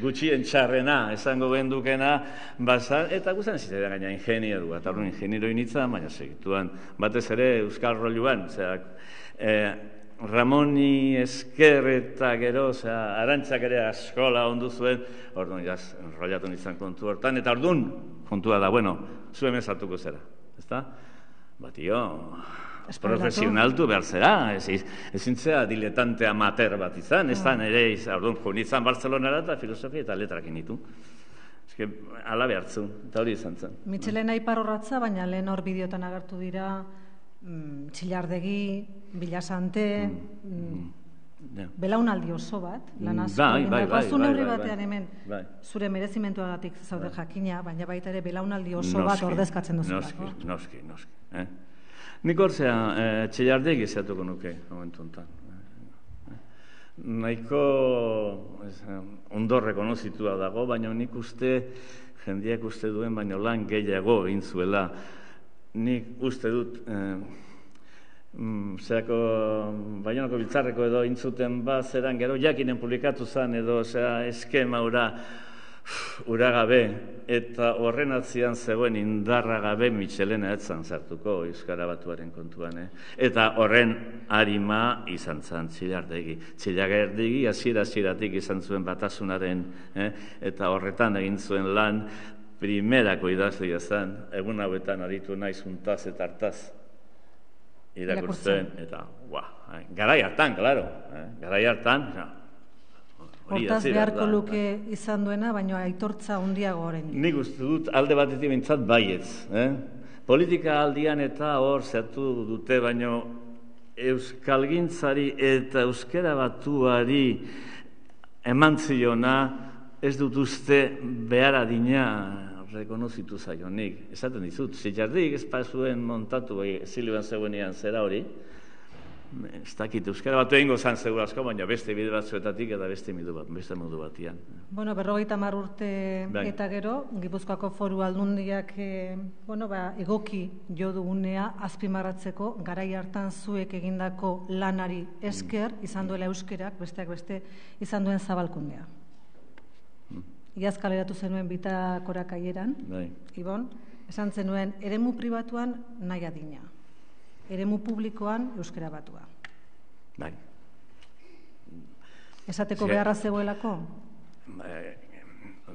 gutxien txarrena, esango gendukena, eta guztan zitzaidan gaina ingenierua, eta arduen ingeniero initzan, baina segituan, batez ere Euskal Roluan, Ramoni Esker eta gero, Arantxak ere askola ondu zuen, orduan jaz, enrollatu nintzen kontu hortan, eta orduan kontua da, zuen mezatuko zera, ezta? Profesionaltu behar zera, ezintzea diletante amater bat izan, ez da nire orduan jo nintzen Barcelonara eta filosofia eta letrakin ditu. Ez que, ala behartzu, eta hori izan zen. Mitxelena ipar horratza, baina lehen hor bideotan agertu dira Txillardegi, Bilasante, belaunaldi oso bat, lan asko. Bazun horri batean hemen, zure merezimentuagatik zaude jakina, baina baita ere belaunaldi oso bat ordezkatzen duzulako. Noski. Nik horzea, Txillardegi zeatuko nuke, momentu honetan. Nahiko ondo rekonozitua dago, baina nik uste, jendeak uste duen, baina lan gehiago egin zuela. Nik uste dut, Baionako Biltzarreko edo intzuten zeran, gero jakinen publikatu zen edo eskema ura gabe, eta horren atzian zegoen indarra gabe Mitxelena etzan zartuko Euskara Batuaren kontuan. Eta horren harima izan zen Txillardegi. Txillardegi hasieratik izan zuen batasunaren, eta horretan egin zuen lan primerako idazlea zen, egun hauetan aritu naiz untaz eta hartaz irakurtzen, eta garai hartan, klaro, garai hartan, hortaz beharko luke izan duena, baina aitortza handiago horrein. Nik uste dut alde batetik bintzat baietz. Politika aldian eta hor zehatu dute, baina euskalgintzari eta euskara batuari eman ziona ez dut uste behar adina rekonozitu zaionik. Esaten dizut, Zillardik ez zuen montatu Zilioan zeuenean zera hori, ez dakit, euskara batu egingo zan zegoen asko, baina beste bide batzuetatik eta beste modu batian. Bueno, 50 urte eta gero, Gipuzkoako Foru Aldundiak egoki jo dugunea azpimarratzeko garai hartan zuek egindako lanari esker izan duela euskerak, besteak beste, izan duen zabalkundea. Iaz kaleratu zenuen Bitakorak aieran, Ibon, esan zenuen eremu pribatuan nahi adina. Eremu publikoan euskara batua. Bai. Esateko beharra zegoelako?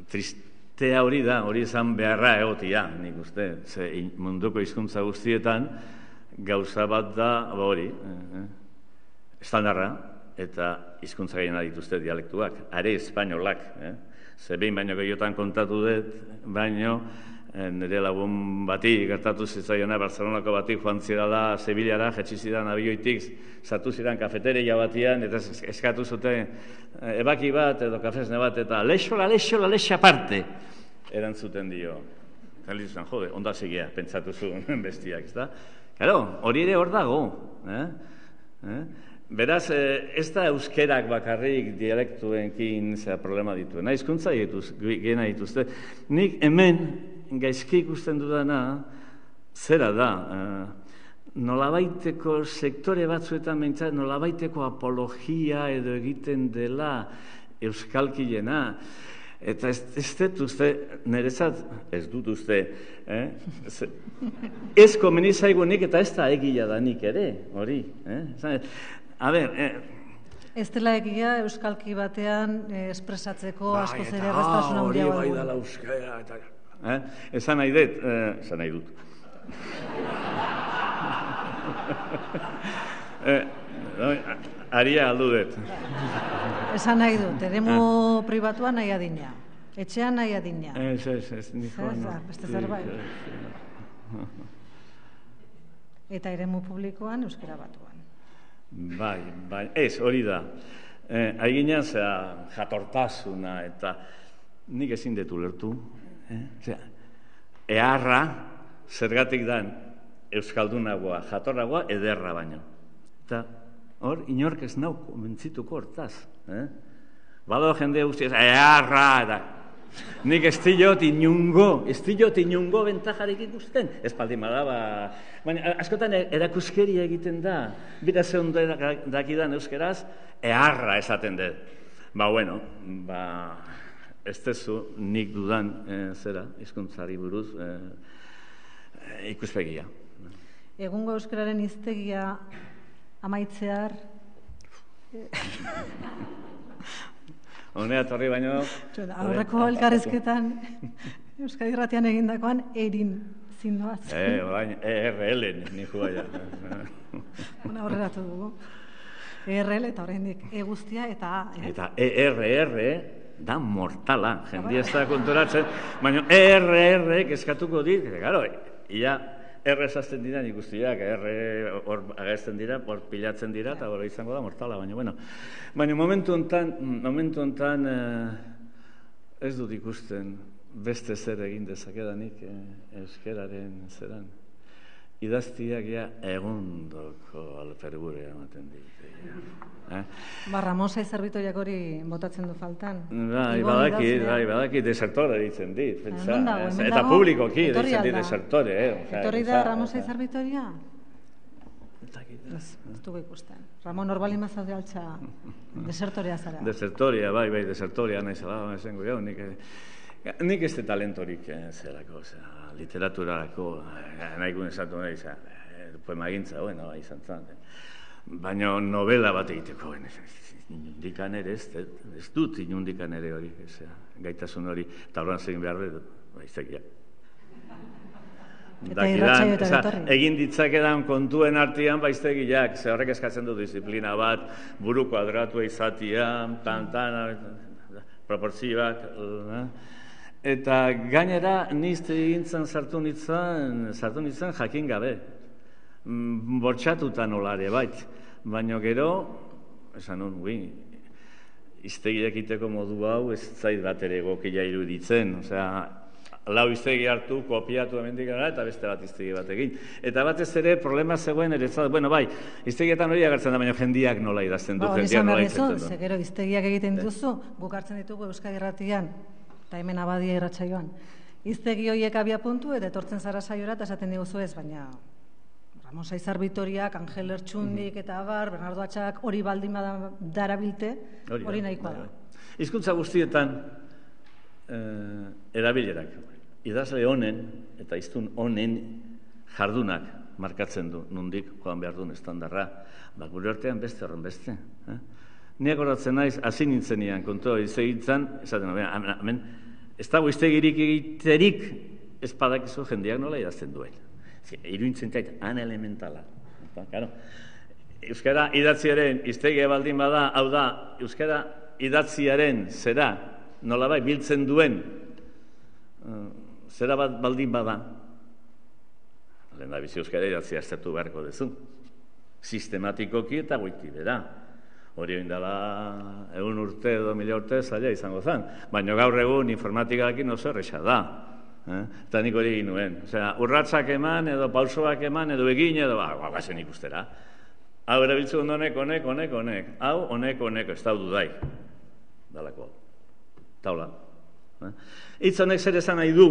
Tristea hori da, hori izan beharra egotia, nik uste. Munduko hizkuntza guztietan gauza bat da hori, estandarra, eta hizkuntza gehien dituzte dialektuak, are espainolak. Behin baino gehiotan kontatu dut, baino nire lagun bati gertatu zitzaiona, Barcelonako bati joan zirala Sevillara, jetxi zidan abioitik, sartu zidan kafeteria batian, eta eskatu zuten ebaki bat edo kafesne bat, eta lexo aparte erantzuten dio. Eta lizuzen, jode, onda segea, pentsatu zuen bestiak, ez da? Claro, hori ere hor dago. Beraz, ez da euskerak bakarrik dialektuenkin problema dituen. Hizkuntza gena dituzte. Nik hemen gaizki ikusten dudana, zera da, nolabaiteko sektore batzuetan behintzat, nolabaiteko apologia edo egiten dela euskalkilena. Eta ez dut uste, niretzat, ez dut uste, ez komeni zaigunik eta ez da egia da nik ere, hori. A ber... Ez dela egia euskalki batean espresatzeko askoz ere erraztasuna handia hori bai dala euskara eta... Esan nahi dut, esan nahi dut. Aria aldu dut. Esan nahi dut, eremu pribatuan nahi adina. Etxean nahi adina. Ez, nikoan. Beste zerbait. Eta eremu publikoan euskara batuan. Bai, ez, hori da. Aigina jatortasuna eta nik ezin dut ulertu. Eharra zergatik dan euskaldunagoa, jatorragoa ederra baino. Eta hor, inork ez nau konbentzituko hortaz. Bado jende guztiaz, eharra eta... Nik ez diot inungo bentajarik ikusten. Ez baldin badaba... Baina, askotan erakuskeria egiten da. Bira ze ondo dakidan euskeraz, eharra esaten dut. Bueno, ez dezu nik dudan hizkuntzari buruz ikuspegia. Egungo euskararen hiztegia amaitzear... Honea torri baino... Aurreko elkarrezketan, Euskadi Irratian egindakoan, erin zindoaz. Orain, ERL-en, niku baina. Horreratu dugu. ERL eta horrendik, E guztia eta A. Eta ERR da mortala, jendia ez da konturatzen, baina ERR eskatuko dit, gero, ia R esazten dira nik guztiak, R hor agertzen dira, hor pilatzen dira, eta hori izango da mortala, baina momentu hontan ez dut ikusten beste zer egin dezakedanik euskeraren zeran. Idaztiak egundoko alpergurea ematen dit. Ramon Saiz Zerbitoriak hori botatzen du faltan. Badaki desertore ditzen dit. Eta publikoki ditzen dit desertore. Etorri da Ramon Saiz Zerbitoria? Ez dugu ikusten. Ramon, horbalin mazaude altza desertorea zara. Desertoria, bai, desertoria nahi zela, esango jau, nik ez de talentorik zerako, literaturarako, nahi guen esatu nahi, poema gintza, izan zan. Baina novela bat egiteko, inundikan ere ez dut inundikan ere hori, gaitasun hori, eta horren zegin behar dut, izakia. Egin ditzakedan kontuen artean baiztegiak, ze horrek eskatzen du disiplina bat, buru kuadratua izatia, proportzioak, eta gainera nizte egintzen sartu nintzen jakin gabe. bortxatuta nolare bait, baina gero, esan nun, iztegiak iteko modu hau ez zait bat ere egokia iruditzen, osea, lau iztegi hartu, kopiatu hemendik gara, eta beste bat iztegi bat egin. Eta batez ere, problema zegoen ere, bueno, bai, iztegietan hori agertzen da, baina jendiak nola idazten du, jendiak nola idazten du. Ze gero, iztegiak egiten duzu, guk hartzen ditugu Euskadi Irratian, eta hemen Abadia irratsaioan. Iztegi horiek abia puntu, eta etortzen zara saiora, eta esaten diguzu ez, baina Ramon Saizar Bitoriak, Angel Ertxundik eta abar, Bernardo Atxak hori baldin darabilte, hori nahikoa da. Hizkuntza guztietan erabilerak, idazle honen eta hiztun honen jardunak markatzen du, nondik joan behar duen estandarra, gure artean beste horren beste. Niak horatzen naiz, hasi nintzenian, kontua izegitzen, esaten, hemen, ez dago iztegirik egiterik ez badakizu jendeak nola idazten duen. Iruintzen zait, han elementala. Euskara idatziaren iztegia baldin bada, hau da, euskara idatziaren zera, nolabai biltzen duen, zera bat baldin bada, lehen da bizi euskara idatzia aztertu beharko dezu. Sistematikoki eta goiti bera. Hori oindala 100 urte edo 1000 urte zaila izango zen. Baina gaur egun informatikarekin oso erresa da. Eta nik hori egin nuen. Osea, urratsak eman, edo pausoak eman, edo egin, edo guazen ikustera. Hau erabiltzu honek. Hau, honek, ez daudu dai. Dalako. Taula. Hitz honek zer esan nahi du?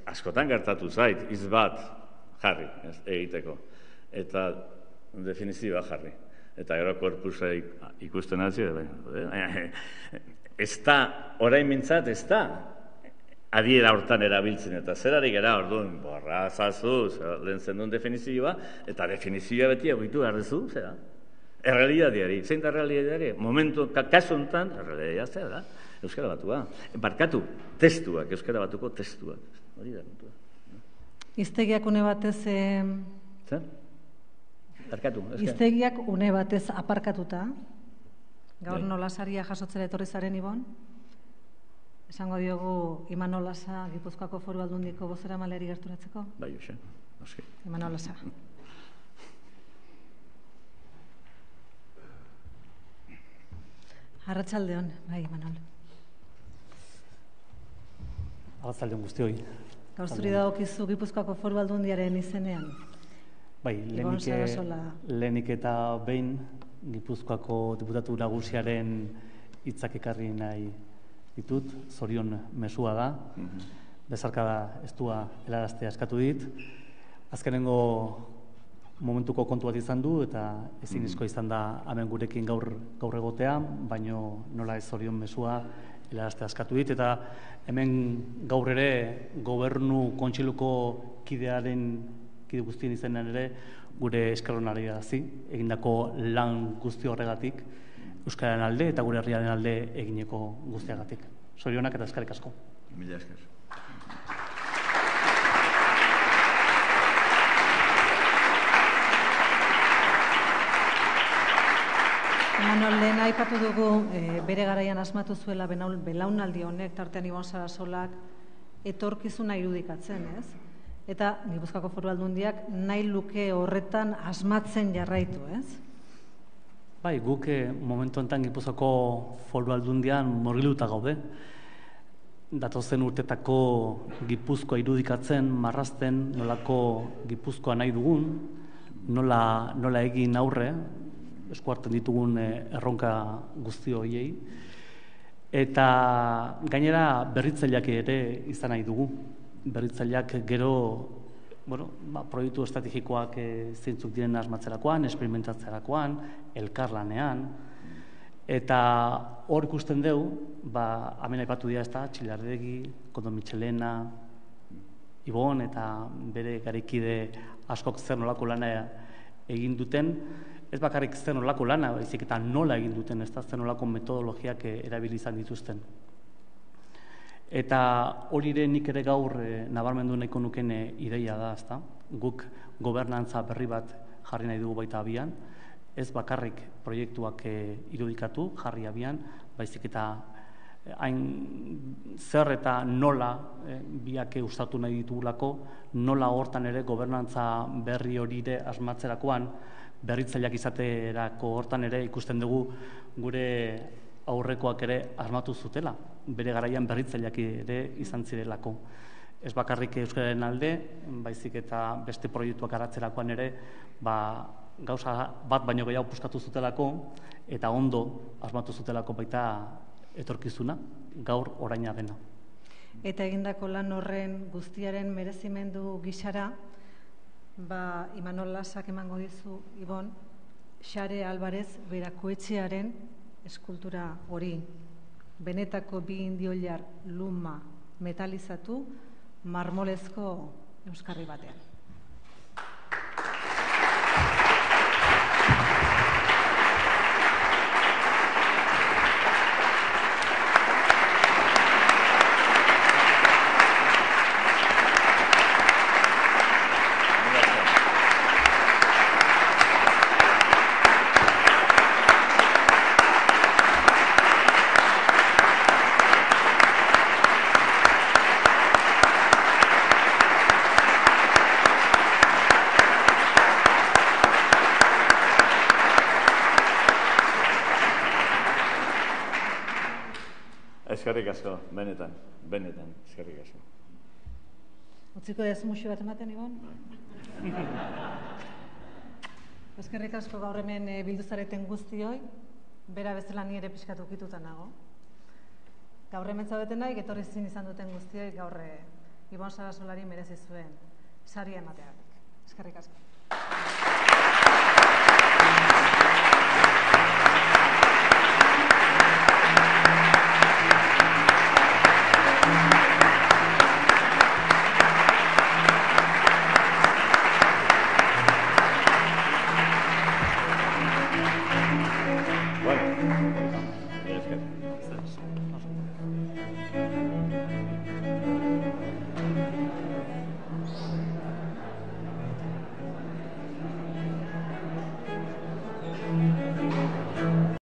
Askotan gertatu zait, hitz bat jarri egiteko. Eta definizioa jarri. Eta gero korpusa ikusten hatzi. Ez da, orain mintzat, ez da. Adiera hortan erabiltzen, eta zerari gara orduan, borrazazuz, lehen zendun definizioa, eta definizioa beti egitu behar duzu, zera? Errealidadiari, zein da errealidadiari? Momentu, kasu honetan, errealidadiak zera da, Euskara Batua. Barkatu, testuak, Euskara Batuko testuak. Hori da, kontua. Iztegiak une batez... Zer? Barkatu. Iztegiak une batez aparkatuta, gaur nolasaria jasotzera etorri zaren Ibon, esango diogu Imanol Lasa, Gipuzkoako Foru Aldundiko bozeramaileari gerturatzeko? Bai, hoxe, noski. Imanol Lasa. Arratsaldeon, bai, Imanol. Arratsaldeon guztioi. Gaur zuri dagokizu Gipuzkoako Foru Aldundiaren izenean. Bai, lehenik eta behin Gipuzkoako diputatu nagusiaren hitzak ekarri nahi ditut, zorion mesua da, bezarkada estua helaraztea eskatu dit. Azkenengo momentuko kontu bat izan du, eta ezinezko izan da hemen gurekin gaur egotea, baino nola ez zorion mesua helaraztea eskatu dit, eta hemen gaur ere gobernu kontseiluko kide guztien izenean ere gure eskerronari dazi, egindako lan guzti horregatik, Euskararen alde eta gure herriaren alde egineko guztiagatik. Zorionak eta eskerrik asko. Mila esker. Manol, lehen aipatu dugu bere garaian asmatu zuela belaunaldi honek, tartean Ibon Sarasolak, etorkizuna irudikatzen, ez? Eta Gipuzkoako Foru Aldundiak nahi luke horretan asmatzen jarraitu, ez? Bai, guk momentu enten Gipuzkoako Foru Aldundian murgiluta gaude. Datozen urtetako Gipuzkoa irudikatzen, marrazten, nolako Gipuzkoa nahi dugun, nola egin aurre, eskuarten ditugun erronka guzti horiei. Eta gainera berritzaileak ere izan nahi dugu. Berritzaileak gero proiektu estrategikoak zeintzuk diren asmatzerakoan, esperimentatzerakoan, elkarlanean, eta hor ikusten dugu, hemen aipatu dira Txillardegi, Koldo Mitxelena, Ibon, eta bere garaikide askok zer nolako lana egin duten, ez bakarrik zer nolako lana, baizik eta nola egin duten, ez da zer nolako metodologiak erabili izan dituzten. Eta hori ere nik ere gaur nabarmendu nahiko nuken ideia da, ezta? Guk gobernantza berri bat jarri nahi dugu baita abian, ez bakarrik proiektuak irudikatu, jarri abian, baizik eta hain zer eta nola biak ustatu nahi ditugulako, nola hortan ere gobernantza berri hori ere asmatzerakoan, berritzaileak izaterako hortan ere ikusten dugu gure aurrekoak ere asmatu zutela, bere garaian berritzaileak ere izan zirelako. Ez bakarrik euskararen alde, baizik eta beste proiektuak garatzerakoan ere, gauza bat baino gehiago puskatu zutelako, eta ondo asmatu zutelako baita etorkizuna, gaur oraina dena. Eta egindako lan horren guztiaren merezimendu gixara, Imanol Lasak emango dizu, Ibon, Xare Alvarez Berakoetxearen eskultura hori, benetako bi indioilar luma metalizatu, marmolezko euskarri batean. Eskerrik asko, benetan, eskerrik asko. Utziko ez muxu bat ematen, Ibon? Eskerrik asko gaur hemen bilduzareten guztioi, bera bezala ni ere pixkatu ukituta nago. Gaur hemen zaudeten nahi, etorri zin izan duten guztioi, gaur Ibon Sarasolari merezi zuen saria emateagatik. Eskerrik asko. Bueno,